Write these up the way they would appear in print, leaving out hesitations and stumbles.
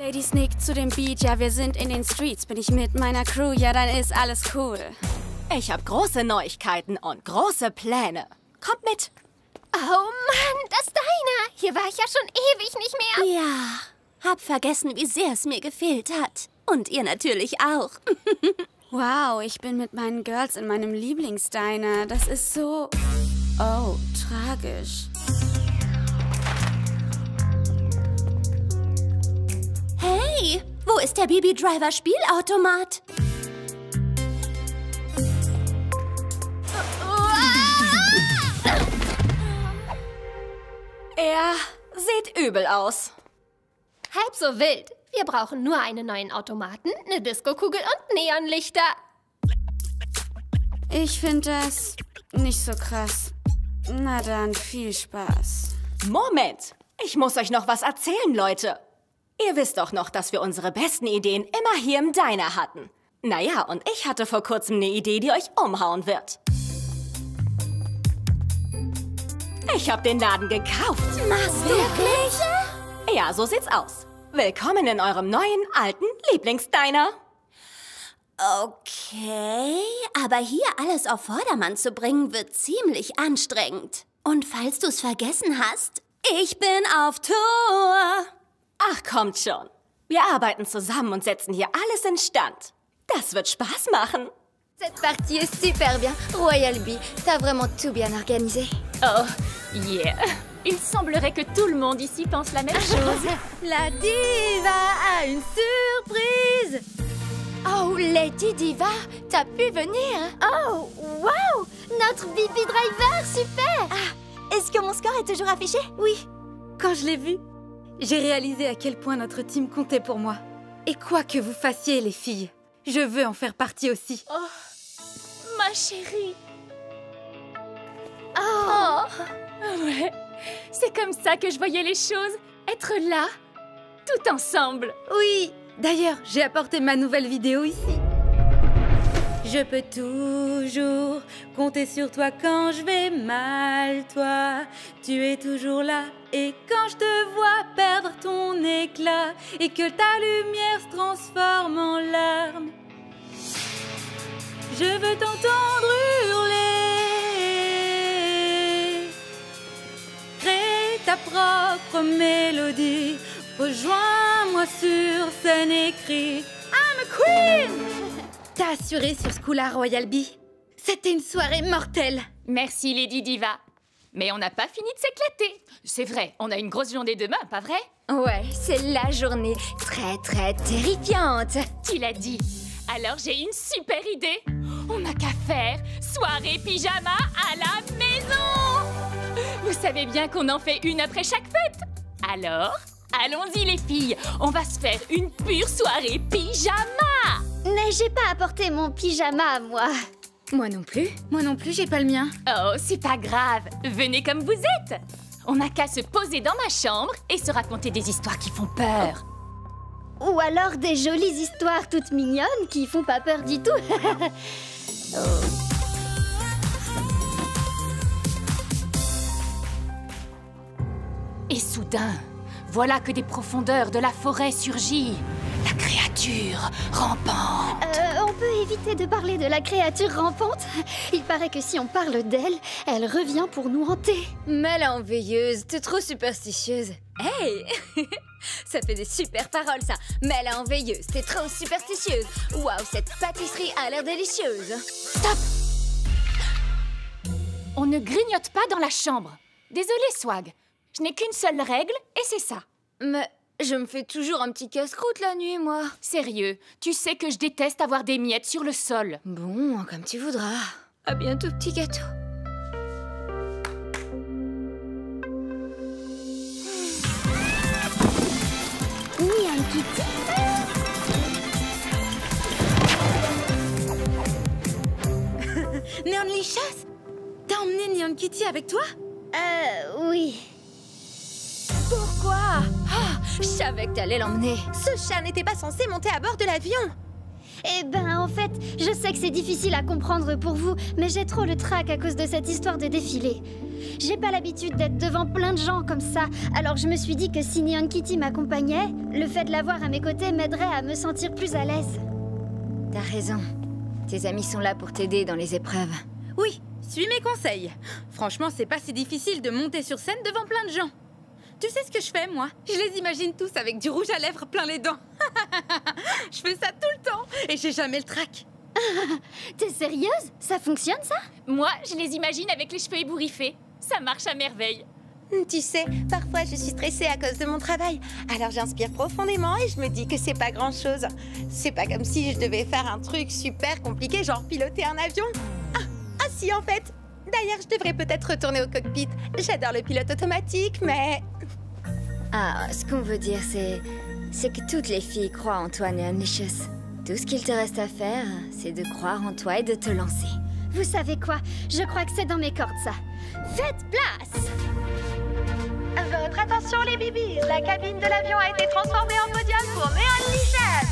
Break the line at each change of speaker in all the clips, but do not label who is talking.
Ladies nickt zu dem Beat, ja wir sind in den Streets. Bin ich mit meiner Crew, ja dann ist alles cool.
Ich habe große Neuigkeiten und große Pläne. Kommt mit.
Oh Mann, das Diner. Hier war ich ja schon ewig nicht mehr.
Ja, hab vergessen, wie sehr es mir gefehlt hat. Und ihr natürlich auch.
Wow, ich bin mit meinen Girls in meinem Lieblingsdiner. Das ist so... Oh, tragisch.
Hey, wo ist der Baby Driver Spielautomat?
Er sieht übel aus.
Halb so wild. Wir brauchen nur einen neuen Automaten, eine Diskokugel und Neonlichter.
Ich finde das nicht so krass. Na dann, viel Spaß.
Moment, ich muss euch noch was erzählen, Leute. Ihr wisst doch noch, dass wir unsere besten Ideen immer hier im Diner hatten. Naja, und ich hatte vor kurzem eine Idee, die euch umhauen wird. Ich habe den Laden gekauft.
Machst du wirklich?
Ja, so sieht's aus. Willkommen in eurem neuen, alten Lieblingsdiner.
Okay, aber hier alles auf Vordermann zu bringen, wird ziemlich anstrengend. Und falls du es vergessen hast, ich bin auf Tour.
Ach, kommt schon. Wir arbeiten zusammen und setzen hier alles instand. Das wird Spaß machen.
Cette partie est super bien. Royal Bee, t'as vraiment tout bien organisé.
Oh, yeah. Il semblerait que tout le monde ici pense la même chose.
La diva a une surprise. Oh, Lady Diva, t'as pu venir? Oh, wow! Notre Bibi Driver, super! Ah, est-ce que mon score est toujours affiché?
Oui. Quand je l'ai vu, j'ai réalisé à quel point notre team comptait pour moi. Et quoi que vous fassiez, les filles, je veux en faire partie aussi.
Oh, ma chérie.
Oh!
Ouais, c'est comme ça que je voyais les choses. Être là, tout ensemble.
Oui. D'ailleurs, j'ai apporté ma nouvelle vidéo ici. Je peux toujours compter sur toi quand je vais mal, toi. Tu es toujours là. Et quand je te vois perdre ton éclat et que ta lumière se transforme en larmes, je veux t'entendre hurler. Crée ta propre mélodie. Rejoins-moi sur scène et crie I'm a queen! T'as assuré sur ce coup-là, Royal Bee. C'était une soirée mortelle.
Merci, Lady Diva. Mais on n'a pas fini de s'éclater. C'est vrai, on a une grosse journée demain, pas vrai?
Ouais, c'est la journée très terrifiante.
Tu l'as dit. Alors j'ai une super idée. On n'a qu'à faire soirée pyjama à la maison. Vous savez bien qu'on en fait une après chaque fête. Alors, allons-y les filles. On va se faire une pure soirée pyjama.
Mais j'ai pas apporté mon pyjama, moi.
Moi non plus, j'ai pas le mien.
Oh, c'est pas grave. Venez comme vous êtes. On n'a qu'à se poser dans ma chambre et se raconter des histoires qui font peur.
Ou alors des jolies histoires toutes mignonnes qui font pas peur du tout.
Et soudain, voilà que des profondeurs de la forêt surgit. La créature rampante.
On peut éviter de parler de la créature rampante. Il paraît que si on parle d'elle, elle revient pour nous hanter.
Mais la enveilleuse, t'es trop superstitieuse. Hey! Ça fait des super paroles, ça. Mais la enveilleuse, t'es trop superstitieuse. Waouh, cette pâtisserie a l'air délicieuse.
Stop! On ne grignote pas dans la chambre. Désolée, Swag. Je n'ai qu'une seule règle et c'est ça.
Mais je me fais toujours un petit casse-croûte la nuit, moi.
Sérieux, tu sais que je déteste avoir des miettes sur le sol.
Bon, comme tu voudras. À bientôt, petit gâteau.
Neon Kitty.
Neonlicious, t'as emmené Neon Kitty avec toi?
Oui.
Pourquoi? Ah, je savais que t'allais l'emmener.
Ce chat n'était pas censé monter à bord de l'avion.
Eh ben, en fait, je sais que c'est difficile à comprendre pour vous, mais j'ai trop le trac à cause de cette histoire de défilé. J'ai pas l'habitude d'être devant plein de gens comme ça. Alors je me suis dit que si Neon Kitty m'accompagnait, le fait de l'avoir à mes côtés m'aiderait à me sentir plus à l'aise.
T'as raison. Tes amis sont là pour t'aider dans les épreuves.
Oui, suis mes conseils. Franchement, c'est pas si difficile de monter sur scène devant plein de gens. Tu sais ce que je fais, moi? Je les imagine tous avec du rouge à lèvres plein les dents. Je fais ça tout le temps et j'ai jamais le trac.
T'es sérieuse? Ça fonctionne, ça?
Moi, je les imagine avec les cheveux ébouriffés. Ça marche à merveille.
Tu sais, parfois je suis stressée à cause de mon travail. Alors j'inspire profondément et je me dis que c'est pas grand-chose. C'est pas comme si je devais faire un truc super compliqué, genre piloter un avion. Ah si, en fait. D'ailleurs, je devrais peut-être retourner au cockpit. J'adore le pilote automatique, mais...
Ah, ce qu'on veut dire, c'est que toutes les filles croient en toi, Neonlicious. Tout ce qu'il te reste à faire, c'est de croire en toi et de te lancer.
Vous savez quoi? Je crois que c'est dans mes cordes, ça. Faites place!
Votre attention, les bibis! La cabine de l'avion a été transformée en podium pour Neonlicious!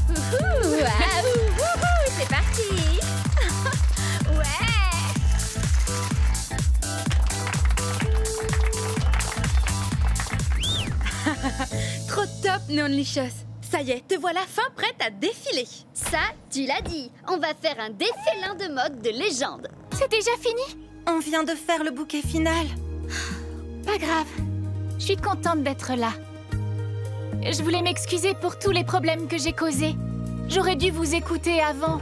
Wouhou! Ah, wouhou! C'est parti! Ouais!
Trop top, Neonlicious. Ça y est, te voilà fin prête à défiler.
Ça, tu l'as dit. On va faire un défilin de mode de légende.
C'est déjà fini?
On vient de faire le bouquet final.
Pas grave. Je suis contente d'être là. Je voulais m'excuser pour tous les problèmes que j'ai causés. J'aurais dû vous écouter avant.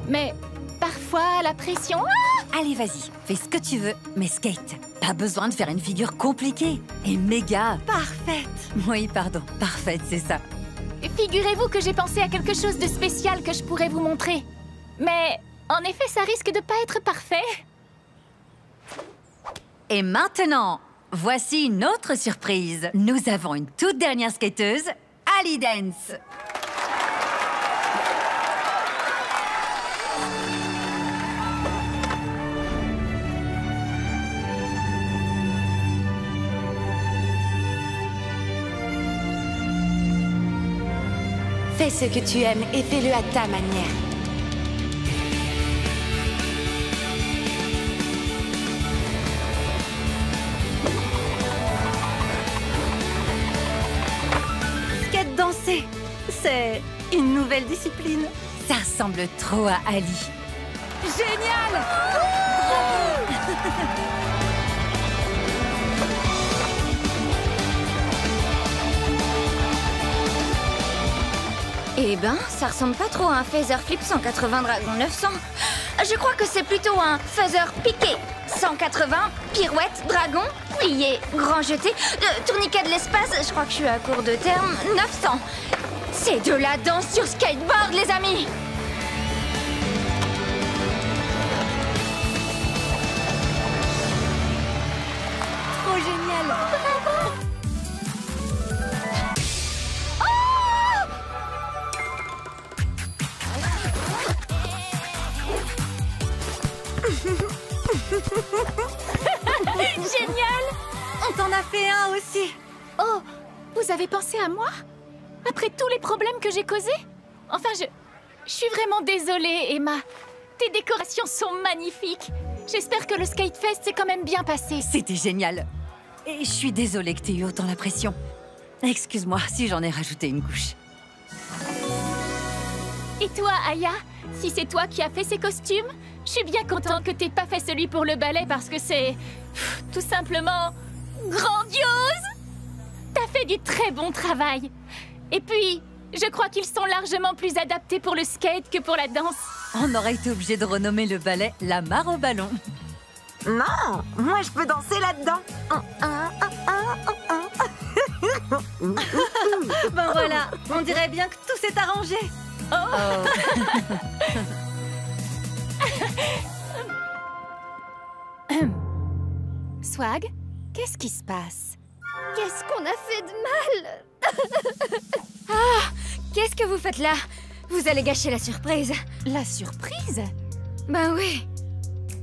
Mais parfois, la pression...
Allez, vas-y, fais ce que tu veux, mais skate. Pas besoin de faire une figure compliquée et méga.
Parfaite.
Oui, pardon, parfaite, c'est ça.
Figurez-vous que j'ai pensé à quelque chose de spécial que je pourrais vous montrer. Mais, en effet, ça risque de pas être parfait.
Et maintenant, voici une autre surprise. Nous avons une toute dernière skateuse, Ali Dance.
Fais ce que tu aimes et fais-le à ta manière. Skate danser, c'est une nouvelle discipline.
Ça ressemble trop à Ali.
Génial!
Eh ben, ça ressemble pas trop à un phaser flip 180 dragon 900. Je crois que c'est plutôt un phaser piqué 180, pirouette, dragon, plié, grand jeté, tourniquet de l'espace, je crois que je suis à court de terme, 900. C'est de la danse sur skateboard, les amis!
Trop génial!
Génial!
On t'en a fait un aussi!
Oh, vous avez pensé à moi? Après tous les problèmes que j'ai causés? Enfin, je suis vraiment désolée, Emma. Tes décorations sont magnifiques. J'espère que le Skatefest s'est quand même bien passé.
C'était génial. Et je suis désolée que t'aies eu autant la pression. Excuse-moi si j'en ai rajouté une couche.
Et toi, Aya? Si c'est toi qui as fait ces costumes, je suis bien contente que t'aies pas fait celui pour le ballet parce que c'est... tout simplement... grandiose! T'as fait du très bon travail. Et puis, je crois qu'ils sont largement plus adaptés pour le skate que pour la danse.
On aurait été obligé de renommer le ballet la mare au ballon.
Non, moi je peux danser là-dedans.
Bon voilà, on dirait bien que tout s'est arrangé.
Swag, qu'est-ce qui se passe?
Qu'est-ce qu'on a fait de mal?
Ah! Qu'est-ce que vous faites là? Vous allez gâcher la surprise.
La surprise?
Ben oui.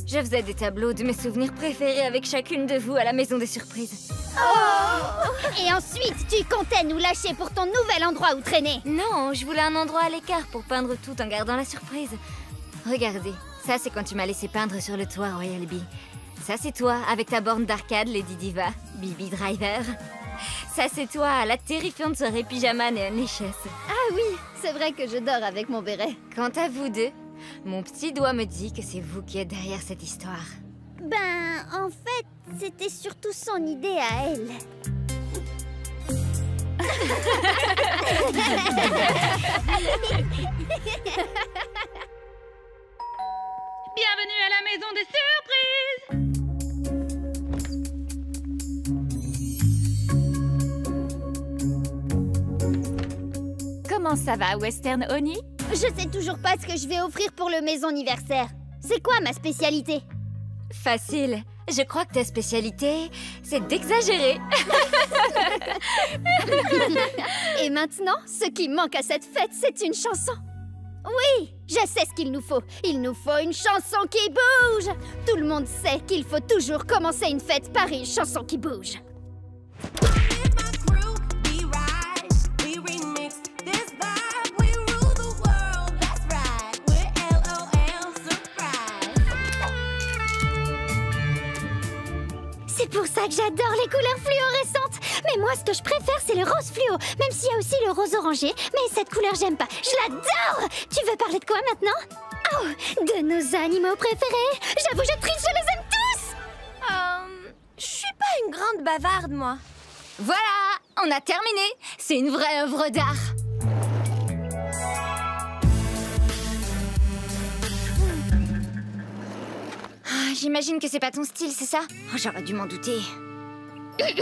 Je faisais des tableaux de mes souvenirs préférés avec chacune de vous à la maison des surprises.
Et ensuite, tu comptais nous lâcher pour ton nouvel endroit où traîner.
Non, je voulais un endroit à l'écart pour peindre tout en gardant la surprise. Regardez, ça c'est quand tu m'as laissé peindre sur le toit, Royal Bee. Ça, c'est toi, avec ta borne d'arcade, Lady Diva, Bibi Driver. Ça, c'est toi, la terrifiante soirée pyjama Neon Licious.
Ah oui, c'est vrai que je dors avec mon béret.
Quant à vous deux, mon petit doigt me dit que c'est vous qui êtes derrière cette histoire.
Ben, en fait, c'était surtout son idée à elle.
Bienvenue à la maison des surprises!
Comment ça va, Western Oni?
Je sais toujours pas ce que je vais offrir pour le maison anniversaire. C'est quoi ma spécialité?
Facile. Je crois que ta spécialité, c'est d'exagérer.
Et maintenant, ce qui manque à cette fête, c'est une chanson. Oui, je sais ce qu'il nous faut. Il nous faut une chanson qui bouge. Tout le monde sait qu'il faut toujours commencer une fête par une chanson qui bouge. C'est pour ça que j'adore les couleurs fluorescentes. Mais moi, ce que je préfère, c'est le rose fluo. Même s'il y a aussi le rose orangé. Mais cette couleur, j'aime pas. Je l'adore. Tu veux parler de quoi maintenant? Oh, de nos animaux préférés. J'avoue, je triche, je les aime tous.
Je suis pas une grande bavarde, moi. Voilà, on a terminé. C'est une vraie œuvre d'art. J'imagine que c'est pas ton style, c'est ça? Oh, j'aurais dû m'en douter.
Hey,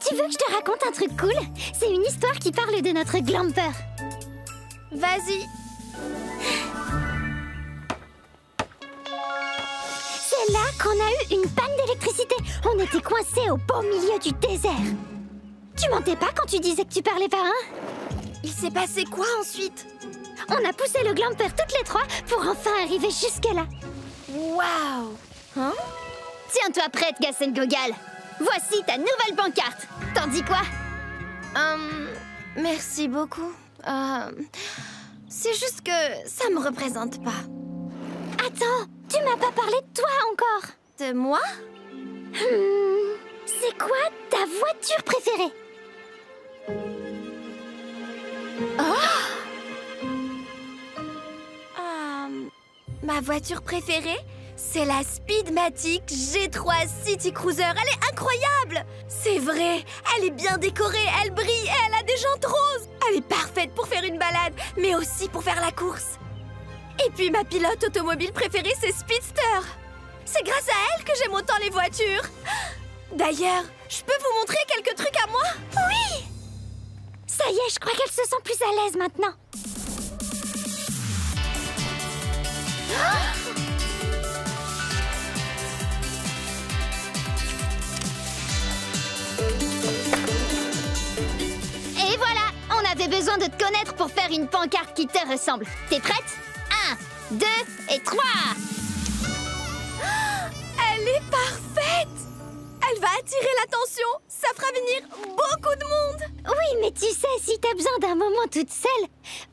tu veux que je te raconte un truc cool? C'est une histoire qui parle de notre glamper.
Vas-y.
C'est là qu'on a eu une panne d'électricité. On était coincés au beau milieu du désert. Tu mentais pas quand tu disais que tu parlais pas, hein?
Il s'est passé quoi ensuite?
On a poussé le glamper toutes les trois pour enfin arriver jusque-là.
Waouh! Hein?
Tiens-toi prête, Gassen Gogal. Voici ta nouvelle pancarte. T'en dis quoi?
Merci beaucoup. C'est juste que ça me représente pas.
Attends, tu m'as pas parlé de toi encore.
De moi?
C'est quoi ta voiture préférée?
Ma voiture préférée, c'est la Speedmatic G3 City Cruiser. Elle est incroyable! C'est vrai, elle est bien décorée, elle brille, elle a des jantes roses. Elle est parfaite pour faire une balade, mais aussi pour faire la course. Et puis ma pilote automobile préférée, c'est Speedster. C'est grâce à elle que j'aime autant les voitures. D'ailleurs, je peux vous montrer quelques trucs à moi?
Oui! Ça y est, je crois qu'elle se sent plus à l'aise maintenant. Et voilà, on avait besoin de te connaître pour faire une pancarte qui te ressemble. T'es prête? 1, 2 et 3.
Elle est parfaite! Elle va attirer l'attention, ça fera venir beaucoup de monde.
Oui, mais tu sais, si t'as besoin d'un moment toute seule,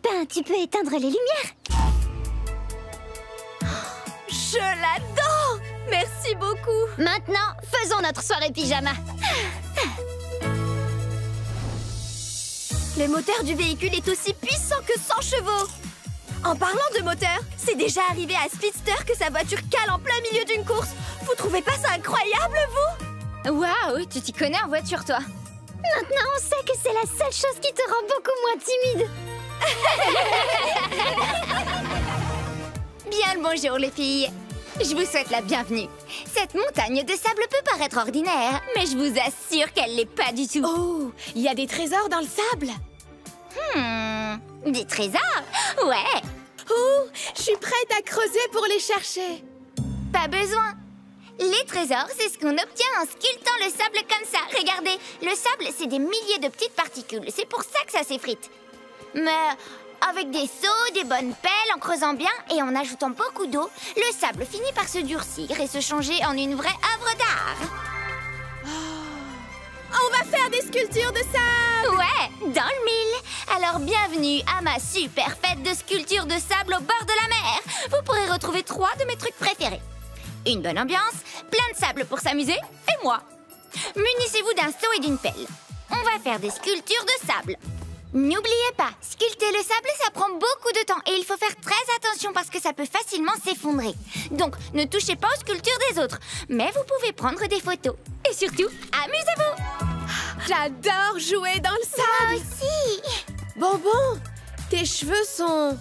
ben tu peux éteindre les lumières.
Je l'adore! Merci beaucoup!
Maintenant, faisons notre soirée pyjama.
Le moteur du véhicule est aussi puissant que 100 chevaux. En parlant de moteur, c'est déjà arrivé à Speedster que sa voiture cale en plein milieu d'une course. Vous trouvez pas ça incroyable, vous?
Waouh, tu t'y connais en voiture, toi. Maintenant, on sait que c'est la seule chose qui te rend beaucoup moins timide.
Bien le bonjour, les filles. Je vous souhaite la bienvenue. Cette montagne de sable peut paraître ordinaire, mais je vous assure qu'elle l'est pas du tout.
Oh, il y a des trésors dans le sable.
Des trésors? Ouais.
Oh, je suis prête à creuser pour les chercher.
Pas besoin. Les trésors, c'est ce qu'on obtient en sculptant le sable comme ça. Regardez, le sable, c'est des milliers de petites particules. C'est pour ça que ça s'effrite. Mais avec des seaux, des bonnes pelles, en creusant bien et en ajoutant beaucoup d'eau, le sable finit par se durcir et se changer en une vraie œuvre d'art.
On va faire des sculptures de sable!
Ouais, dans le mille. Alors bienvenue à ma super fête de sculpture de sable au bord de la mer. Vous pourrez retrouver 3 de mes trucs préférés. une bonne ambiance, plein de sable pour s'amuser, et moi. Munissez-vous d'un seau et d'une pelle. On va faire des sculptures de sable. N'oubliez pas, sculpter le sable, ça prend beaucoup de temps et il faut faire très attention parce que ça peut facilement s'effondrer. Donc, ne touchez pas aux sculptures des autres, mais vous pouvez prendre des photos. Et surtout, amusez-vous!
J'adore jouer dans le sable.
Moi aussi!
Bonbon, tes cheveux sont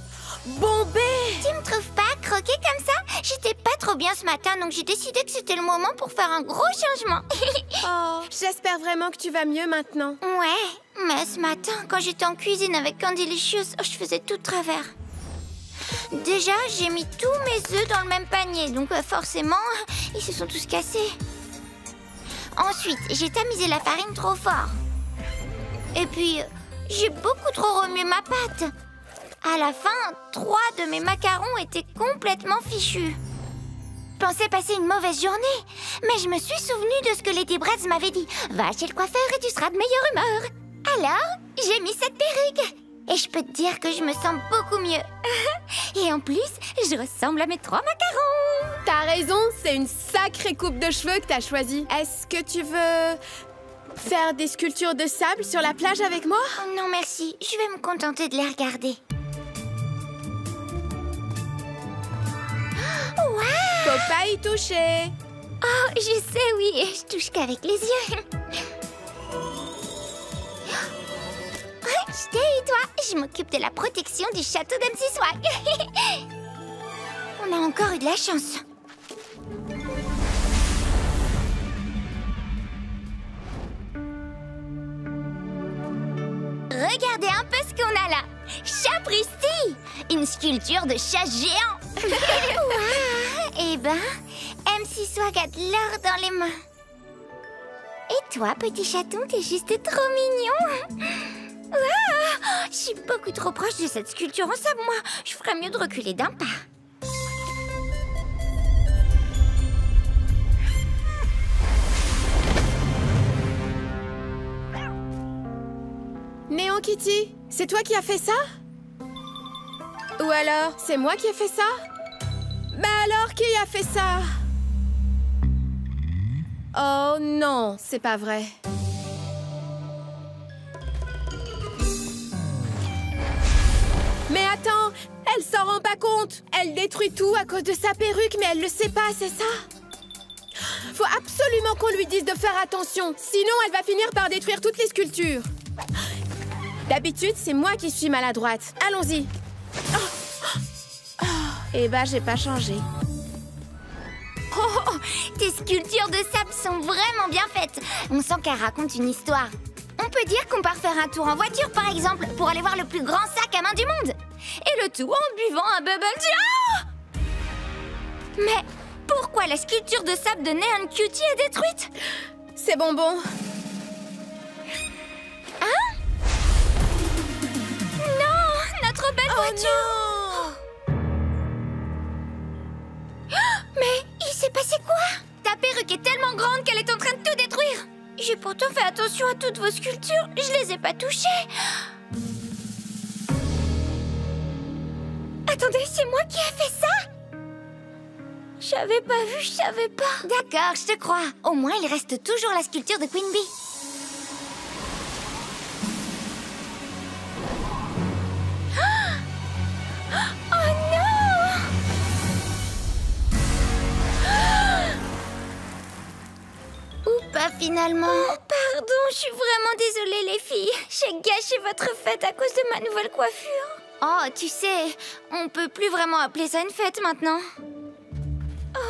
bombés.
Tu me trouves pas croquée comme ça? J'étais pas trop bien ce matin, donc j'ai décidé que c'était le moment pour faire un gros changement.
Oh, j'espère vraiment que tu vas mieux maintenant.
Ouais, mais ce matin, quand j'étais en cuisine avec Candylicious, je faisais tout de travers. Déjà, j'ai mis tous mes œufs dans le même panier, donc forcément, ils se sont tous cassés. Ensuite, j'ai tamisé la farine trop fort. Et puis, j'ai beaucoup trop remué ma pâte. À la fin, 3 de mes macarons étaient complètement fichus. Je pensais passer une mauvaise journée, mais je me suis souvenue de ce que Lady Breads m'avait dit. Va chez le coiffeur et tu seras de meilleure humeur. Alors, j'ai mis cette perruque. Et je peux te dire que je me sens beaucoup mieux. Et en plus, je ressemble à mes 3 macarons.
T'as raison, c'est une sacrée coupe de cheveux que t'as choisie. Est-ce que tu veux faire des sculptures de sable sur la plage avec moi?
Oh non, merci. Je vais me contenter de les regarder. Wow!
Faut pas y toucher.
Oh, je sais, oui. Je touche qu'avec les yeux. Je t'ai eu, toi. Je m'occupe de la protection du château d'MC Swag. On a encore eu de la chance. Regardez un peu ce qu'on a là. Chapristi! Une sculpture de chat géant. Wow. Eh ben, MC Swag a de l'or dans les mains. Et toi, petit chaton, t'es juste trop mignon. Wow. Je suis beaucoup trop proche de cette sculpture en sable, moi. Je ferais mieux de reculer d'un pas.
Néon Kitty, c'est toi qui as fait ça? Ou alors, c'est moi qui ai fait ça? Bah alors, qui a fait ça? Oh non, c'est pas vrai. Mais attends, elle s'en rend pas compte. Elle détruit tout à cause de sa perruque, mais elle le sait pas, c'est ça? Faut absolument qu'on lui dise de faire attention, sinon elle va finir par détruire toutes les sculptures. D'habitude, c'est moi qui suis maladroite. Allons-y. Eh ben, j'ai pas changé.
Oh, tes sculptures de sable sont vraiment bien faites. On sent qu'elles racontent une histoire. On peut dire qu'on part faire un tour en voiture, par exemple, pour aller voir le plus grand sac à main du monde. Et le tout en buvant un bubble tea. Oh! Mais pourquoi la sculpture de sable de Neon Cutie est détruite?
C'est bonbon.
Hein? Non, notre belle voiture.
Non!
Mais il s'est passé quoi? Ta perruque est tellement grande qu'elle est en train de tout détruire. J'ai pourtant fait attention à toutes vos sculptures. Je les ai pas touchées. Attendez, c'est moi qui ai fait ça? J'avais pas vu, je savais pas. D'accord, je te crois. Au moins, il reste toujours la sculpture de Queen Bee. Oh non! Ou pas finalement. Oh, pardon, je suis vraiment désolée les filles. J'ai gâché votre fête à cause de ma nouvelle coiffure. Oh, tu sais, on peut plus vraiment appeler ça une fête maintenant. Oh.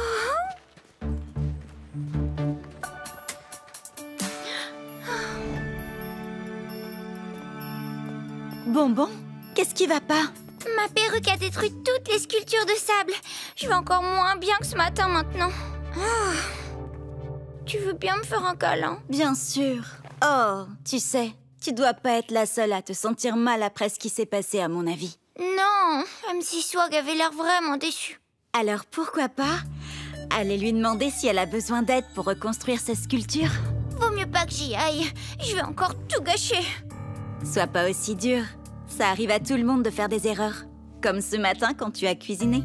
Bonbon, qu'est-ce qui va pas?
Ma perruque a détruit toutes les sculptures de sable. Je vais encore moins bien que ce matin maintenant. Oh. Tu veux bien me faire un câlin?
Bien sûr. Oh, tu sais, tu dois pas être la seule à te sentir mal après ce qui s'est passé à mon avis.
Non, MC Swag avait l'air vraiment déçue.
Alors pourquoi pas aller lui demander si elle a besoin d'aide pour reconstruire sa sculpture?
Vaut mieux pas que j'y aille. Je vais encore tout gâcher.
Sois pas aussi dur. Ça arrive à tout le monde de faire des erreurs. Comme ce matin quand tu as cuisiné.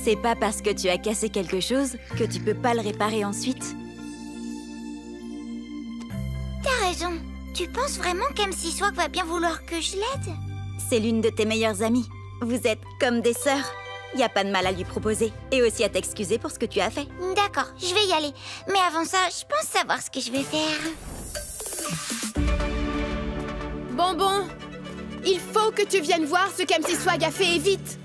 C'est pas parce que tu as cassé quelque chose que tu peux pas le réparer ensuite.
T'as raison. Tu penses vraiment qu'MC Swag va bien vouloir que je l'aide?
C'est l'une de tes meilleures amies. Vous êtes comme des sœurs. Y a pas de mal à lui proposer. Et aussi à t'excuser pour ce que tu as fait.
D'accord, je vais y aller. Mais avant ça, je pense savoir ce que je vais faire.
Bonbon, il faut que tu viennes voir ce qu'MC Swag a fait et vite.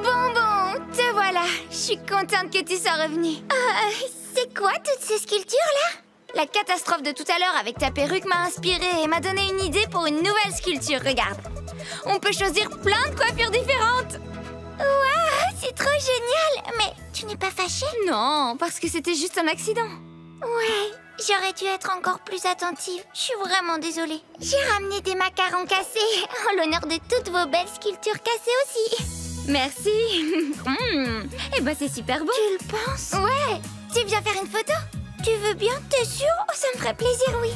Bonbon, te voilà. Je suis contente que tu sois revenue. C'est quoi toutes ces sculptures-là? La catastrophe de tout à l'heure avec ta perruque m'a inspirée et m'a donné une idée pour une nouvelle sculpture, regarde. On peut choisir plein de coiffures différentes. Waouh, c'est trop génial. Mais tu n'es pas fâchée? Non, parce que c'était juste un accident. Ouais, j'aurais dû être encore plus attentive. Je suis vraiment désolée. J'ai ramené des macarons cassés en l'honneur de toutes vos belles sculptures cassées aussi.
Merci. Eh ben c'est super beau.
Tu le penses? Ouais. Tu viens faire une photo? Tu veux bien? T'es sûre? Oh, ça me ferait plaisir, oui.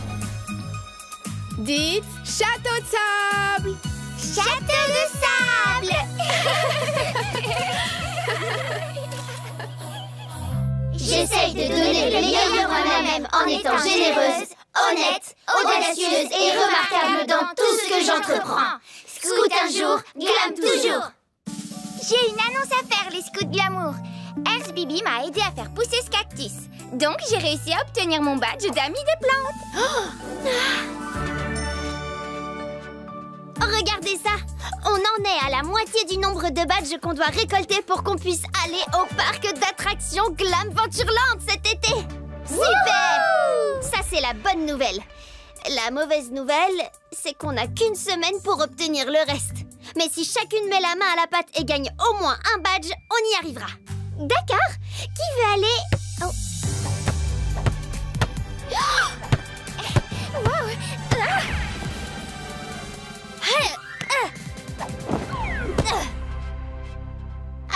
Dites château de sable.
Château de sable.
J'essaye de donner le meilleur de moi-même en étant généreuse, honnête, audacieuse et remarquable dans tout ce que j'entreprends. Scout un jour, glam toujours.
J'ai une annonce à faire, les scouts glamour. Earth Bibi m'a aidé à faire pousser ce cactus. Donc j'ai réussi à obtenir mon badge d'ami des plantes.
Regardez ça! On en est à la moitié du nombre de badges qu'on doit récolter pour qu'on puisse aller au parc d'attractions Glam Ventureland cet été! Super! Ça, c'est la bonne nouvelle. La mauvaise nouvelle, c'est qu'on n'a qu'une semaine pour obtenir le reste. Mais si chacune met la main à la pâte et gagne au moins un badge, on y arrivera. D'accord? Qui veut aller... Oh.
Wow.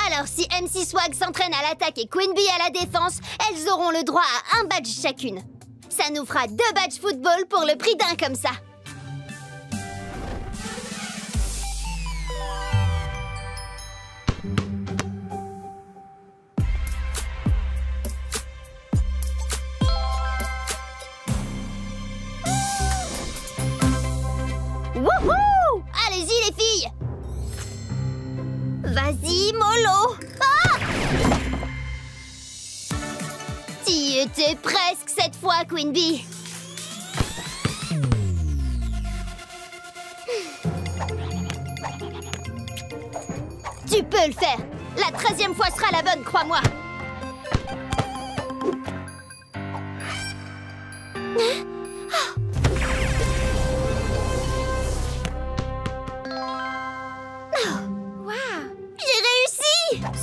Alors, si MC Swag s'entraîne à l'attaque et Queen Bee à la défense, elles auront le droit à un badge chacune. Ça nous fera 2 badges football pour le prix d'un comme ça. Wouhou! Allez-y les filles! Vas-y, mollo! Ah! T'y étais presque cette fois, Queen Bee. Tu peux le faire. La 13e fois sera la bonne, crois-moi.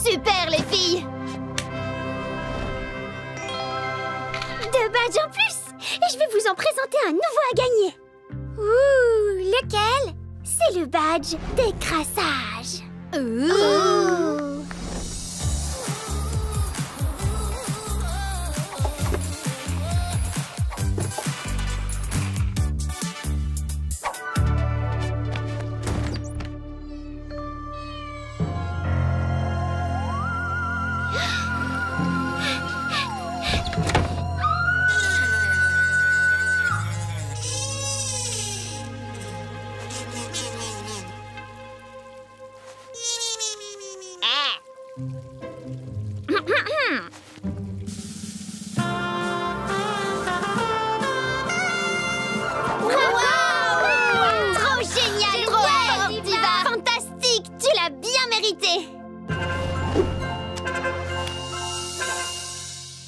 Super, les filles! 2 badges en plus! Et je vais vous en présenter un nouveau à gagner!
Ouh, lequel?
C'est le badge d'écrasage! Ouh.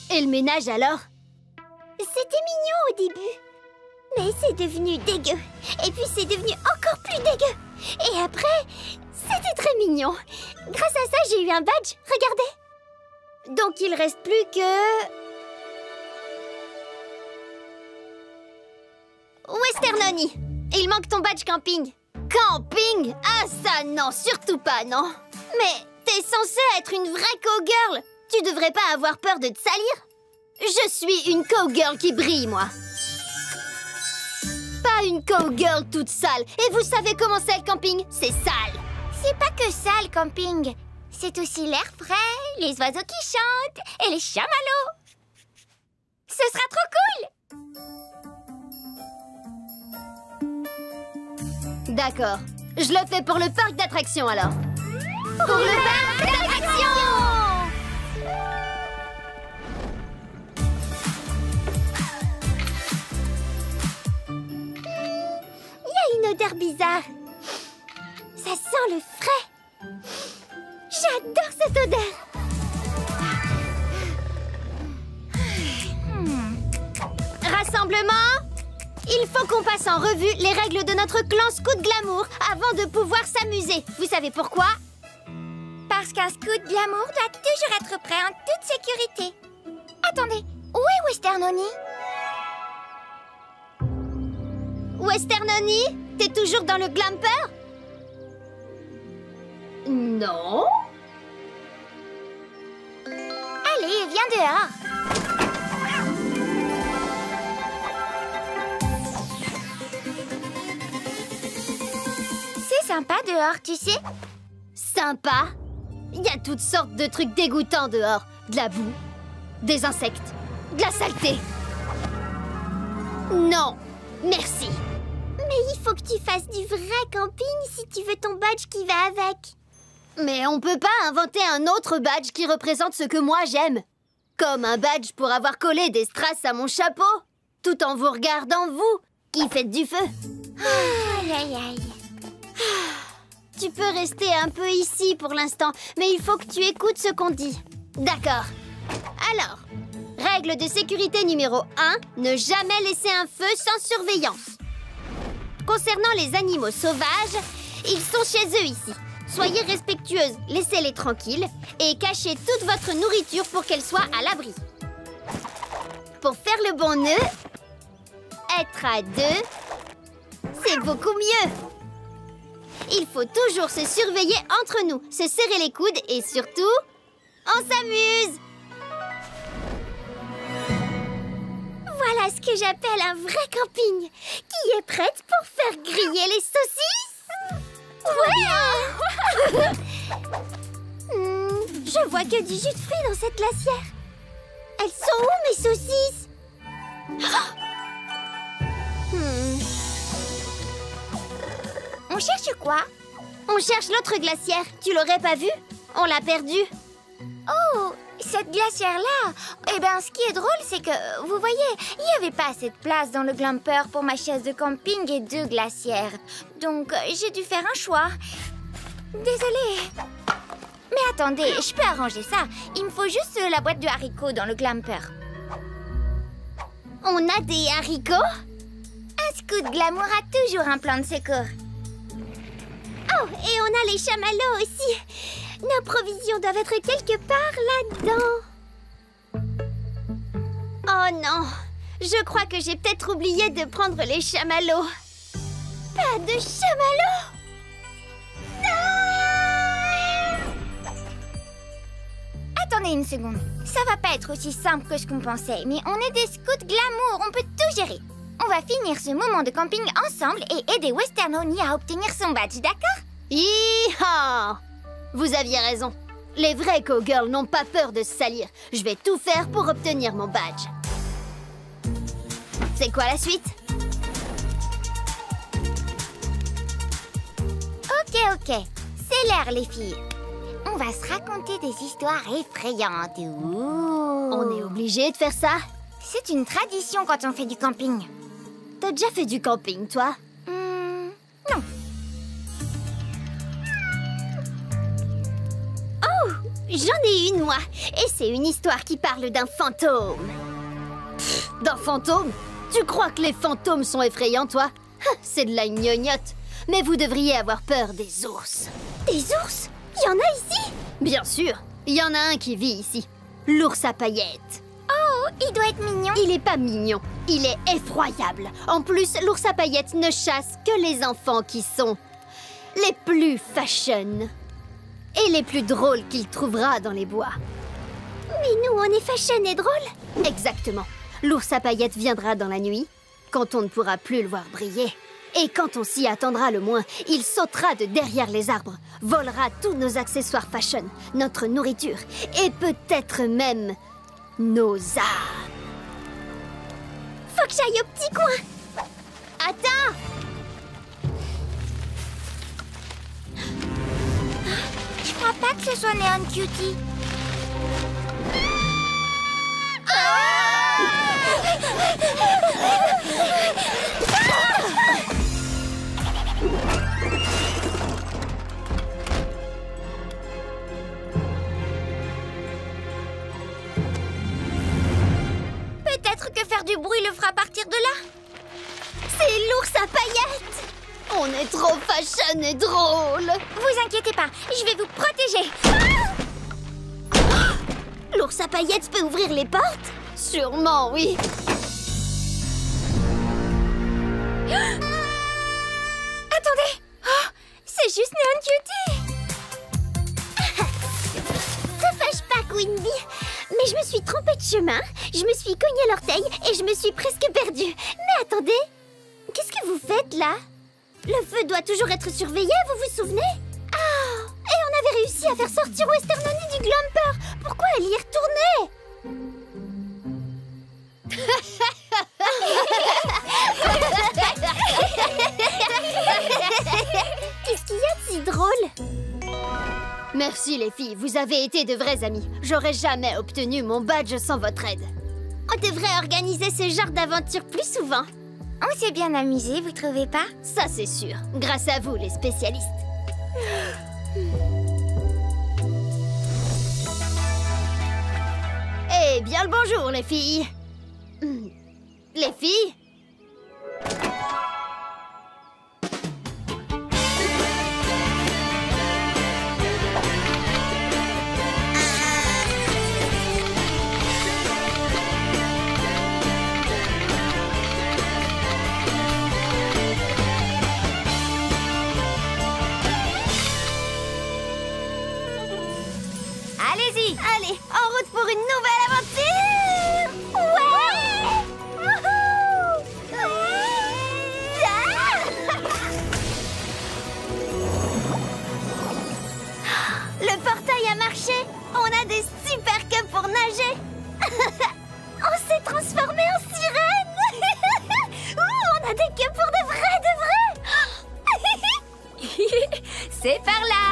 Et le ménage alors?
C'était mignon au début. Mais c'est devenu dégueu. Et puis c'est devenu encore plus dégueu.
Et après, c'était très mignon. Grâce à ça, j'ai eu un badge. Regardez. Donc il reste plus que... Westernoni. Il manque ton badge camping. Camping? Ah ça, non, surtout pas, non. Mais t'es censée être une vraie cowgirl. Tu devrais pas avoir peur de te salir. Je suis une cowgirl qui brille, moi. pas une cowgirl toute sale. Et vous savez comment c'est le camping? C'est sale.
C'est pas que ça, le camping. C'est aussi l'air frais, les oiseaux qui chantent et les chamallows. Ce sera trop cool.
D'accord. Je le fais pour le parc d'attractions, alors. Pour le parc d'attractions!
Il y a une odeur bizarre. Ça sent le frais. J'adore cette odeur.
Rassemblement! Il faut qu'on passe en revue les règles de notre clan Scout Glamour avant de pouvoir s'amuser. Vous savez pourquoi?
Parce qu'un scout glamour doit toujours être prêt en toute sécurité. Attendez, où est Western Oni?
Western Oni? T'es toujours dans le glamper? Non.
Allez, viens dehors. C'est sympa dehors, tu sais.
Sympa? Il y a toutes sortes de trucs dégoûtants dehors. De la boue, des insectes, de la saleté. Non, merci.
Mais il faut que tu fasses du vrai camping si tu veux ton badge qui va avec.
Mais on peut pas inventer un autre badge qui représente ce que moi j'aime. Comme un badge pour avoir collé des strass à mon chapeau, tout en vous regardant, vous, qui faites du feu.
Aïe, aïe, aïe.
Tu peux rester un peu ici pour l'instant, mais il faut que tu écoutes ce qu'on dit. D'accord. Alors, règle de sécurité numéro 1, ne jamais laisser un feu sans surveillance. Concernant les animaux sauvages, ils sont chez eux ici. Soyez respectueuses, laissez-les tranquilles et cachez toute votre nourriture pour qu'elle soit à l'abri. Pour faire le bon nœud, être à deux, c'est beaucoup mieux. Il faut toujours se surveiller entre nous, se serrer les coudes et surtout, on s'amuse.
Voilà ce que j'appelle un vrai camping, qui est prête pour faire griller les saucisses. Ouais. Je vois que du jus de fruits dans cette glacière. Elles sont où, mes saucisses? On cherche quoi?
On cherche l'autre glacière. Tu l'aurais pas vue? On l'a perdue.
Oh, cette glacière-là. Eh ben, ce qui est drôle, c'est que, vous voyez, il n'y avait pas assez de place dans le glamper pour ma chaise de camping et 2 glacières. Donc, j'ai dû faire un choix. Désolée. Mais attendez, je peux arranger ça. Il me faut juste la boîte de haricots dans le glamper.
On a des haricots?
Un scout glamour a toujours un plan de secours. Oh, et on a les chamallows aussi. Nos provisions doivent être quelque part là-dedans.
Oh non, je crois que j'ai peut-être oublié de prendre les chamallows.
Pas de chamallows? Attendez une seconde. Ça va pas être aussi simple que ce qu'on pensait, mais on est des scouts glamour, on peut tout gérer. On va finir ce moment de camping ensemble et aider Western Oni à obtenir son badge, d'accord?
Hi-ha! Vous aviez raison. Les vrais cowgirls n'ont pas peur de se salir. Je vais tout faire pour obtenir mon badge. C'est quoi la suite?
Ok. C'est l'heure, les filles. On va se raconter des histoires effrayantes. Ouh.
On est obligé de faire ça?
C'est une tradition quand on fait du camping.
T'as déjà fait du camping, toi?
Non.
Oh, j'en ai une, moi. Et c'est une histoire qui parle d'un fantôme. D'un fantôme? Tu crois que les fantômes sont effrayants, toi? C'est de la gnognotte. Mais vous devriez avoir peur des ours.
Des ours? Il y en a ici?
Bien sûr. Il y en a un qui vit ici. L'ours à paillettes.
Oh, il doit être mignon.
Il est pas mignon. Il est effroyable. En plus, l'ours à paillettes ne chasse que les enfants qui sont les plus fashion et les plus drôles qu'il trouvera dans les bois.
Mais nous, on est fashion et drôle.
Exactement. L'ours à paillettes viendra dans la nuit, quand on ne pourra plus le voir briller. Et quand on s'y attendra le moins, il sautera de derrière les arbres, volera tous nos accessoires fashion, notre nourriture, et peut-être même nos âmes. Faut que j'aille au petit coin. Attends!
Je crois pas que ce soit Neon Cutie.
Peut-être que faire du bruit le fera partir de là. C'est l'ours à paillettes. On est trop fashion et drôle.
Vous inquiétez pas, je vais vous protéger.
L'ours à paillettes peut ouvrir les portes? Sûrement, oui.
Attendez, c'est juste Neon Cutie.
Te fâche pas, Queen Bee. Mais je me suis trompée de chemin, je me suis cogné l'orteil et je me suis presque perdue. Mais attendez, qu'est-ce que vous faites là? Le feu doit toujours être surveillé, vous vous souvenez? Ah! Et on avait réussi à faire sortir Western Honey du Glumper. Pourquoi elle y est retournée? Qu'est-ce qu'il y a de si drôle? Merci les filles, vous avez été de vrais amis. J'aurais jamais obtenu mon badge sans votre aide. On devrait organiser ce genre d'aventure plus souvent.
On s'est bien amusé, vous trouvez pas?
Ça c'est sûr, grâce à vous les spécialistes. Eh bien le bonjour les filles. Les filles?
Allez-y!
Allez, en route pour une nouvelle aventure! Ouais! Wouhou! Le portail a marché! On a des super cups pour nager! On s'est transformé en sirène! On a des cups pour de vrai!
C'est par là!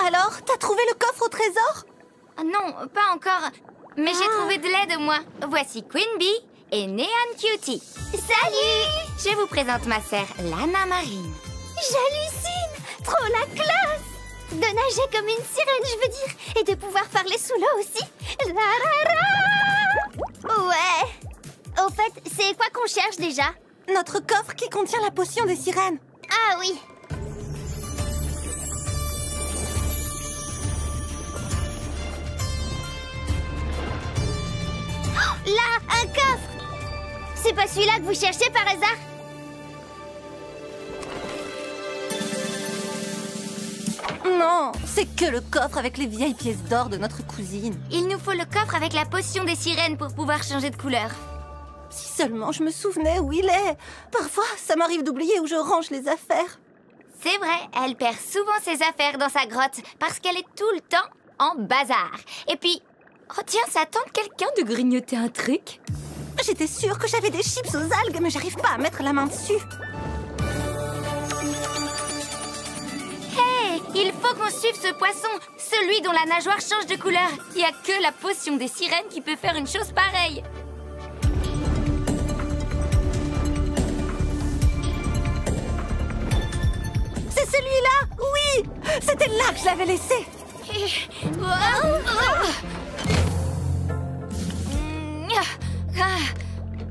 Alors, t'as trouvé le coffre au trésor?
Non, pas encore. Mais j'ai trouvé de l'aide, moi. Voici Queen Bee et Neon Cutie.
Salut!
Je vous présente ma sœur, Lana Marine.
J'hallucine! Trop la classe! De nager comme une sirène, je veux dire. Et de pouvoir parler sous l'eau aussi. Ouais. Au fait, c'est quoi qu'on cherche déjà?
Notre coffre qui contient la potion des sirènes.
Ah oui. Là, un coffre! C'est pas celui-là que vous cherchez par hasard?
Non, c'est que le coffre avec les vieilles pièces d'or de notre cousine.
Il nous faut le coffre avec la potion des sirènes pour pouvoir changer de couleur.
Si seulement je me souvenais où il est. Parfois, ça m'arrive d'oublier où je range les affaires.
C'est vrai, elle perd souvent ses affaires dans sa grotte parce qu'elle est tout le temps en bazar. Et puis, oh tiens, ça tente quelqu'un de grignoter un truc?
J'étais sûre que j'avais des chips aux algues, mais j'arrive pas à mettre la main dessus.
Hey, il faut qu'on suive ce poisson, celui dont la nageoire change de couleur. Il n'y a que la potion des sirènes qui peut faire une chose pareille.
C'est celui-là! Oui! C'était là que je l'avais laissé!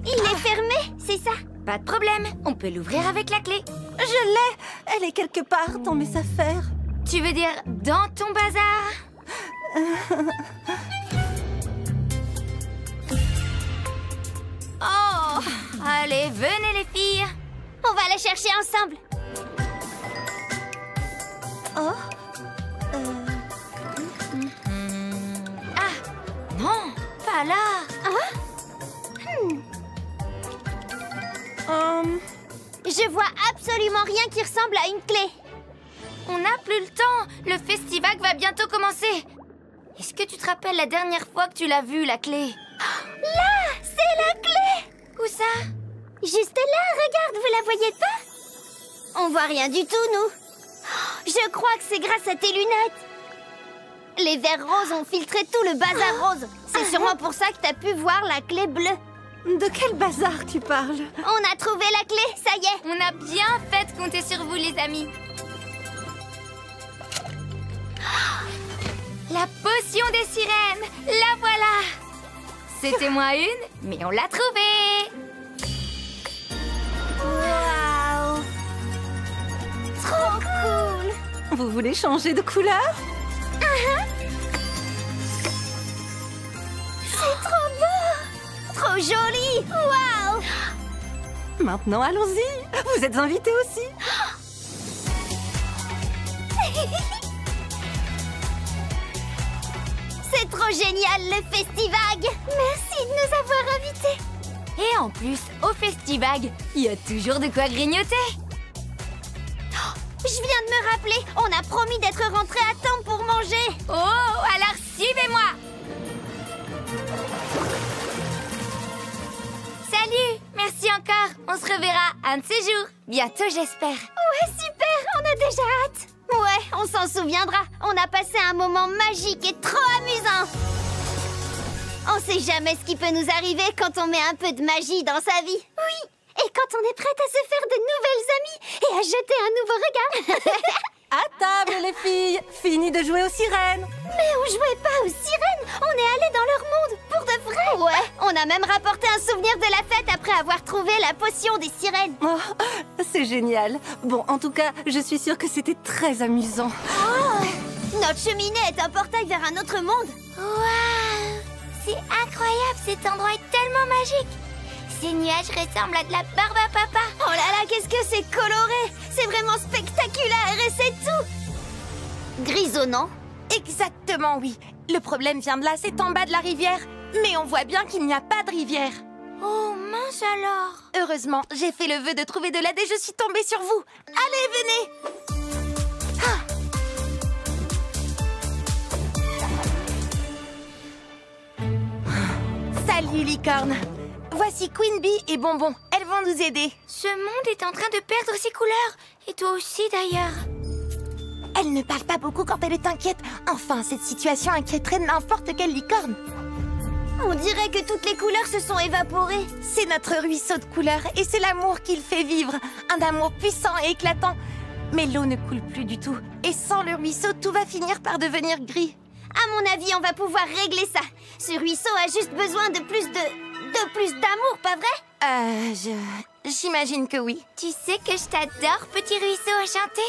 Il est fermé, c'est ça?
Pas de problème, on peut l'ouvrir avec la clé.
Je l'ai! Elle est quelque part dans mes affaires.
Tu veux dire dans ton bazar? Oh! Allez, venez les filles!
On va la chercher ensemble.
Oh?
Ah! Non, pas là!
Ah? Je vois absolument rien qui ressemble à une clé.
On n'a plus le temps. Le festival va bientôt commencer. Est-ce que tu te rappelles la dernière fois que tu l'as vue, la clé?
Là, c'est la clé.
Où ça?
Juste là, regarde, vous la voyez pas? On voit rien du tout, nous. Je crois que c'est grâce à tes lunettes. Les verres roses ont filtré tout le bazar rose. C'est sûrement pour ça que t'as pu voir la clé bleue.
De quel bazar tu parles?
On a trouvé la clé, ça y est.
On a bien fait de compter sur vous, les amis. La potion des sirènes, la voilà. C'était moins une, mais on l'a trouvée.
Waouh! Trop cool!
Vous voulez changer de couleur?
C'est trop beau! Trop joli! Waouh!
Maintenant, allons-y. Vous êtes invités aussi.
C'est trop génial, le Festivag! Merci de nous avoir invités!
Et en plus, au Festivag, il y a toujours de quoi grignoter.
Je viens de me rappeler, on a promis d'être rentrés à temps pour manger.
Oh, alors suivez-moi. Salut, merci encore. On se reverra un de ces jours. Bientôt, j'espère.
Ouais, super, on a déjà hâte. Ouais, on s'en souviendra. On a passé un moment magique et trop amusant. On sait jamais ce qui peut nous arriver quand on met un peu de magie dans sa vie. Oui. Et quand on est prête à se faire de nouvelles amies et à jeter un nouveau regard.
À table, les filles. Fini de jouer aux sirènes.
Mais on jouait pas aux sirènes. On est allé dans leur monde, pour de vrai. Ouais, on a même rapporté un souvenir de la fête après avoir trouvé la potion des sirènes.
Oh, c'est génial. Bon, en tout cas, je suis sûre que c'était très amusant.
Oh, notre cheminée est un portail vers un autre monde.
Waouh! C'est incroyable, cet endroit est tellement magique. Ces nuages ressemblent à de la barbe à papa.
Oh là là, qu'est-ce que c'est coloré! C'est vraiment spectaculaire et c'est tout! Grisonnant?
Exactement, oui. Le problème vient de là, c'est en bas de la rivière. Mais on voit bien qu'il n'y a pas de rivière.
Oh, mince alors.
Heureusement, j'ai fait le vœu de trouver de l'aide et je suis tombée sur vous. Allez, venez! Salut, licorne. Voici Queen Bee et Bonbon. Elles vont nous aider.
Ce monde est en train de perdre ses couleurs. Et toi aussi, d'ailleurs.
Elle ne parle pas beaucoup quand elle est inquiète. Enfin, cette situation inquiéterait n'importe quelle licorne.
On dirait que toutes les couleurs se sont évaporées.
C'est notre ruisseau de couleurs et c'est l'amour qui le fait vivre. Un amour puissant et éclatant. Mais l'eau ne coule plus du tout. Et sans le ruisseau, tout va finir par devenir gris.
À mon avis, on va pouvoir régler ça. Ce ruisseau a juste besoin de plus d'amour, pas vrai?
J'imagine que oui.
Tu sais que je t'adore, petit ruisseau enchanté.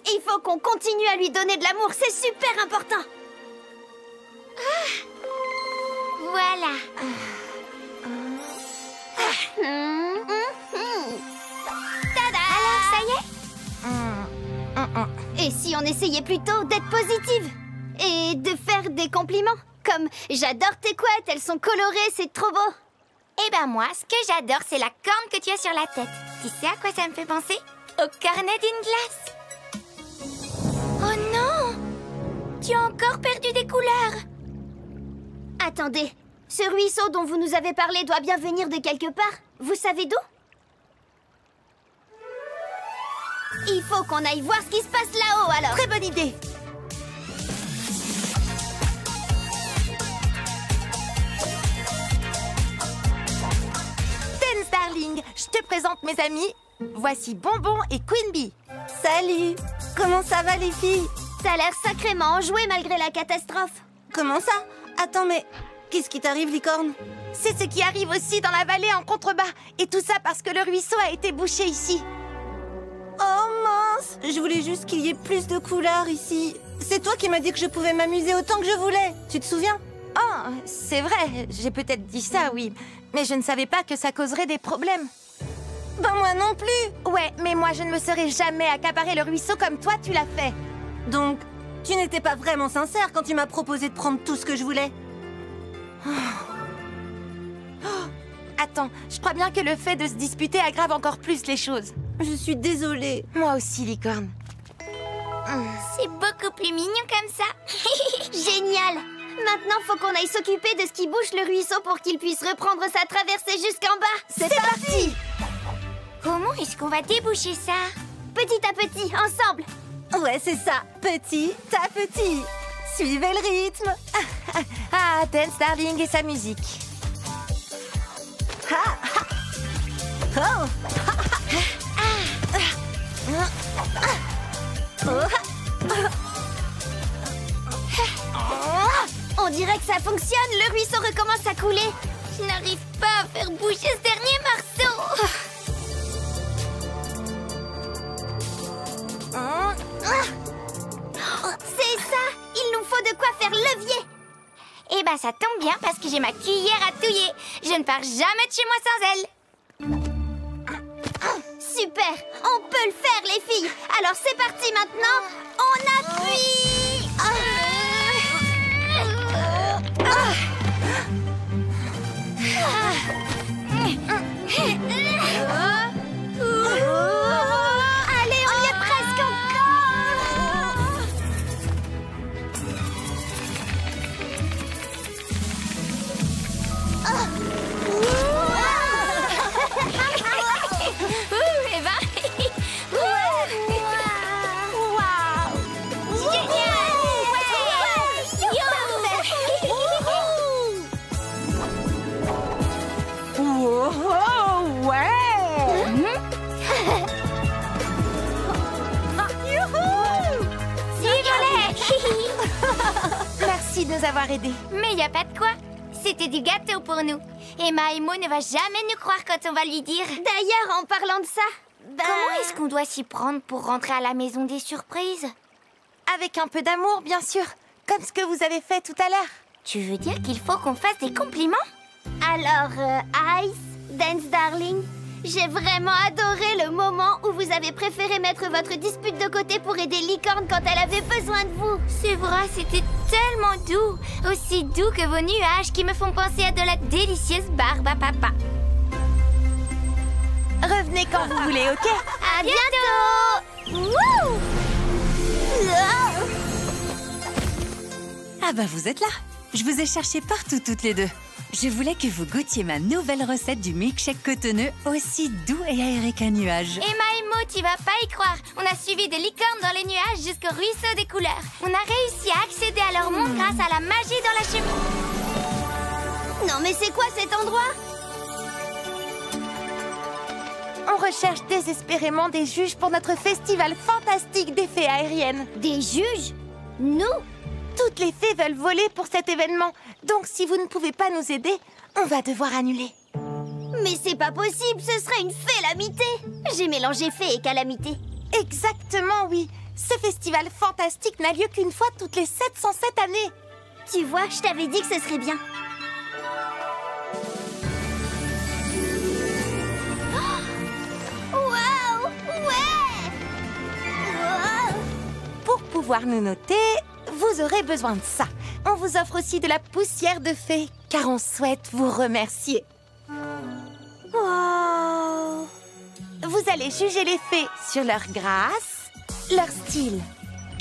Il faut qu'on continue à lui donner de l'amour, c'est super important.
Voilà.
Tada!
Alors, ça y est?
Et si on essayait plutôt d'être positive? Et de faire des compliments? Comme « J'adore tes couettes, elles sont colorées, c'est trop beau !»
Eh ben moi, ce que j'adore, c'est la corne que tu as sur la tête. Tu sais à quoi ça me fait penser? Au cornet d'une glace. Oh non! Tu as encore perdu des couleurs.
Attendez, ce ruisseau dont vous nous avez parlé doit bien venir de quelque part. Vous savez d'où? Il faut qu'on aille voir ce qui se passe là-haut, alors.
Très bonne idée. Dance, darling, je te présente mes amis. Voici Bonbon et Queen Bee.
Salut. Comment ça va, les filles?
Ça a l'air sacrément enjoué malgré la catastrophe.
Comment ça? Attends, mais qu'est-ce qui t'arrive, licorne?
C'est ce qui arrive aussi dans la vallée en contrebas. Et tout ça parce que le ruisseau a été bouché ici.
Oh mince! Je voulais juste qu'il y ait plus de couleurs ici. C'est toi qui m'as dit que je pouvais m'amuser autant que je voulais. Tu te souviens?
Oh, c'est vrai. J'ai peut-être dit ça, oui. Mais je ne savais pas que ça causerait des problèmes.
Ben moi non plus.
Ouais, mais moi je ne me serais jamais accaparé le ruisseau comme toi tu l'as fait.
Donc, tu n'étais pas vraiment sincère quand tu m'as proposé de prendre tout ce que je voulais.
Attends, je crois bien que le fait de se disputer aggrave encore plus les choses.
Je suis désolée.
Moi aussi, licorne.
C'est beaucoup plus mignon comme ça. Génial. Maintenant, faut qu'on aille s'occuper de ce qui bouche le ruisseau pour qu'il puisse reprendre sa traversée jusqu'en bas.
C'est parti.
Comment est-ce qu'on va déboucher ça? Petit à petit, ensemble.
Ouais, c'est ça. Petit à petit. Suivez le rythme. Ah, Dance Darling et sa musique.
On dirait que ça fonctionne. Le ruisseau recommence à couler. Je n'arrive pas à faire bouger ce dernier morceau. C'est ça. Il nous faut de quoi faire levier.
Eh ben, ça tombe bien parce que j'ai ma cuillère à touiller. Je ne pars jamais de chez moi sans elle.
Super. On peut le faire, les filles. Alors, c'est parti maintenant. On appuie. Allez, on y est presque encore.
Eh ben,
Merci de nous avoir aidés.
mais y a pas de quoi. C'était du gâteau pour nous. Emma et Mo ne va jamais nous croire quand on va lui dire.
D'ailleurs, en parlant de ça,
Comment est-ce qu'on doit s'y prendre pour rentrer à la maison des surprises?
Avec un peu d'amour, bien sûr. Comme ce que vous avez fait tout à l'heure.
Tu veux dire qu'il faut qu'on fasse des compliments?
Alors, Ice, Dance Darling, j'ai vraiment adoré le moment où vous avez préféré mettre votre dispute de côté pour aider Licorne quand elle avait besoin de vous.
C'est vrai, c'était tellement doux. Aussi doux que vos nuages qui me font penser à de la délicieuse barbe à papa.
Revenez quand vous voulez, ok?
À bientôt. Wouh!
Ah bah vous êtes là. Je vous ai cherché partout toutes les deux. Je voulais que vous goûtiez ma nouvelle recette du milkshake cotonneux aussi doux et aéré qu'un nuage.
Emma et Mo, tu vas pas y croire. On a suivi des licornes dans les nuages jusqu'au ruisseau des couleurs. On a réussi à accéder à leur monde grâce à la magie dans la cheminée.
Non mais c'est quoi cet endroit?
On recherche désespérément des juges pour notre festival fantastique des fées aériennes.
Des juges? Nous?
Toutes les fées veulent voler pour cet événement. Donc si vous ne pouvez pas nous aider, on va devoir annuler.
Mais c'est pas possible, ce serait une calamité. J'ai mélangé fée et calamité.
Exactement, oui. Ce festival fantastique n'a lieu qu'une fois toutes les 707 années.
Tu vois, je t'avais dit que ce serait bien. Waouh! Ouais! Wow.
Pour pouvoir nous noter, vous aurez besoin de ça. On vous offre aussi de la poussière de fée, car on souhaite vous remercier.
Wow.
Vous allez juger les fées sur leur grâce, leur style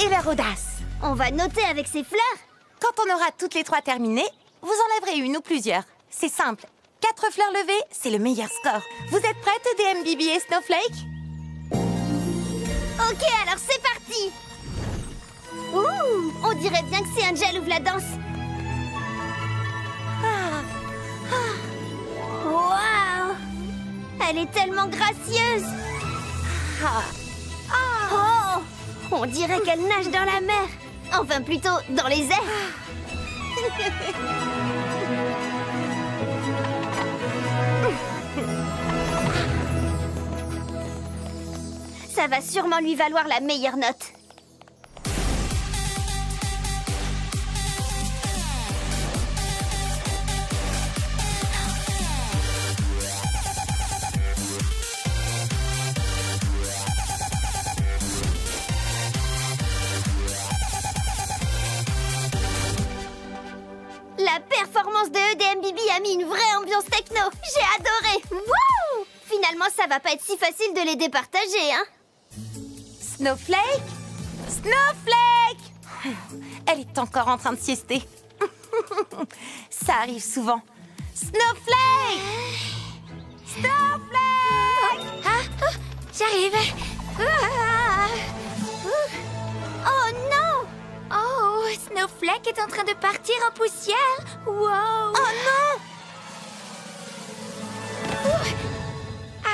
et leur audace.
On va noter avec ces fleurs.
Quand on aura toutes les 3 terminées, vous enlèverez une ou plusieurs. C'est simple. 4 fleurs levées, c'est le meilleur score. Vous êtes prêtes, DM Bibi et Snowflake?
Ok, alors c'est parti. Ouh, on dirait bien que c'est Angel ouvre la danse. Waouh! Elle est tellement gracieuse. Oh, on dirait qu'elle nage dans la mer. Enfin, plutôt dans les airs. Ça va sûrement lui valoir la meilleure note. La performance performance de EDM Bibi a mis une vraie ambiance techno. J'ai adoré. Wouh! Finalement, ça va pas être si facile de les départager, hein?
Snowflake? Snowflake! Elle est encore en train de siester. Ça arrive souvent. Snowflake! Snowflake!
J'arrive.
Oh non!
Oh, Snowflake est en train de partir en poussière. Wow!
Oh non!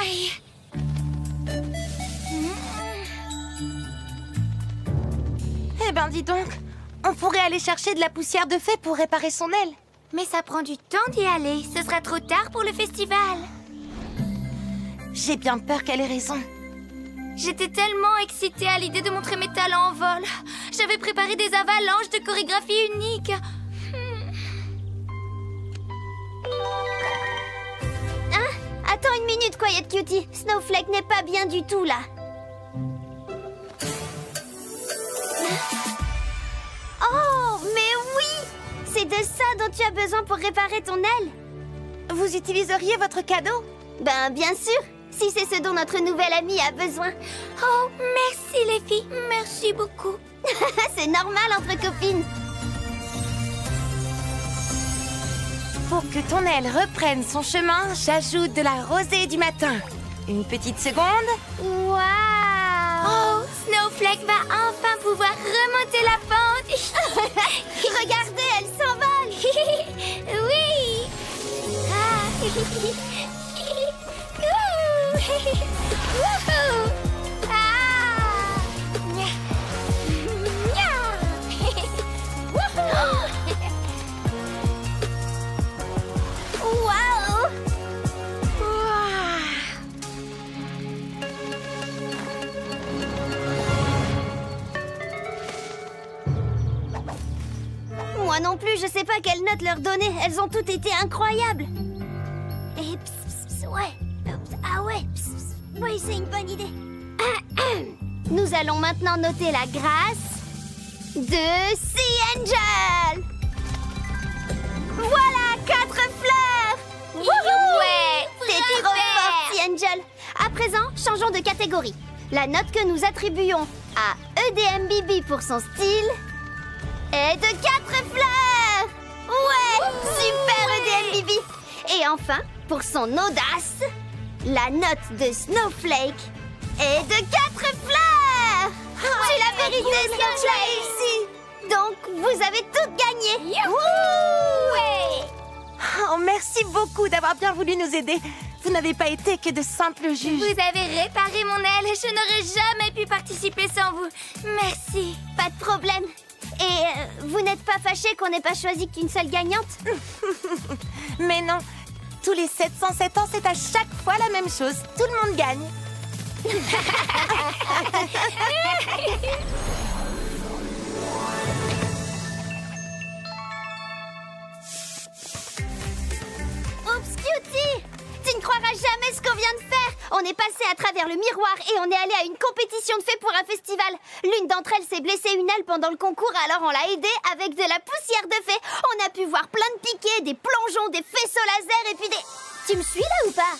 Aïe!
Eh ben dis donc, on pourrait aller chercher de la poussière de fée pour réparer son aile.
Mais ça prend du temps d'y aller. Ce sera trop tard pour le festival.
J'ai bien peur qu'elle ait raison.
J'étais tellement excitée à l'idée de montrer mes talents en vol. J'avais préparé des avalanches de chorégraphie uniques.
Hein? Attends une minute, Quiet Cutie. Snowflake n'est pas bien du tout, là. Oh, mais oui! C'est de ça dont tu as besoin pour réparer ton aile.
Vous utiliseriez votre cadeau?
Ben, bien sûr. Si c'est ce dont notre nouvelle amie a besoin.
Oh, merci les filles. Merci beaucoup.
C'est normal entre copines.
Pour que ton aile reprenne son chemin, j'ajoute de la rosée du matin. Une petite seconde.
Waouh!
Oh, Snowflake va enfin pouvoir remonter la pente.
Regardez, elle s'envole.
Oui. Wouhou! Ah!
Waouh! Moi non plus, je sais pas quelle note leur donner. Elles ont toutes été incroyables. Et ouais. Ah ouais. Oui, c'est une bonne idée. Nous allons maintenant noter la grâce de Sea Angel. Voilà, 4 fleurs.
Ouais,
c'est trop fort, Sea Angel. À présent, changeons de catégorie. La note que nous attribuons à EDM Bibi pour son style est de 4 fleurs. Ouais, super EDM Bibi. Et enfin, pour son audace, la note de Snowflake est de 4 fleurs. C'est la vérité, Snowflake ici. Donc, vous avez toutes gagné.
Ouais. Oh, merci beaucoup d'avoir bien voulu nous aider. Vous n'avez pas été que de simples juges.
Vous avez réparé mon aile. Je n'aurais jamais pu participer sans vous. Merci.
Pas de problème. Et vous n'êtes pas fâchés qu'on n'ait pas choisi qu'une seule gagnante?
Mais non. Tous les 707 ans, c'est à chaque fois la même chose. Tout le monde gagne.
Oups, Cutie! Tu ne croiras jamais ce qu'on vient de faire. On est passé à travers le miroir et on est allé à une compétition de fées pour un festival. L'une d'entre elles s'est blessée une aile pendant le concours, alors on l'a aidée avec de la poussière de fée. On a pu voir plein de piquets, des plongeons, des faisceaux laser et puis des... Tu me suis là ou pas?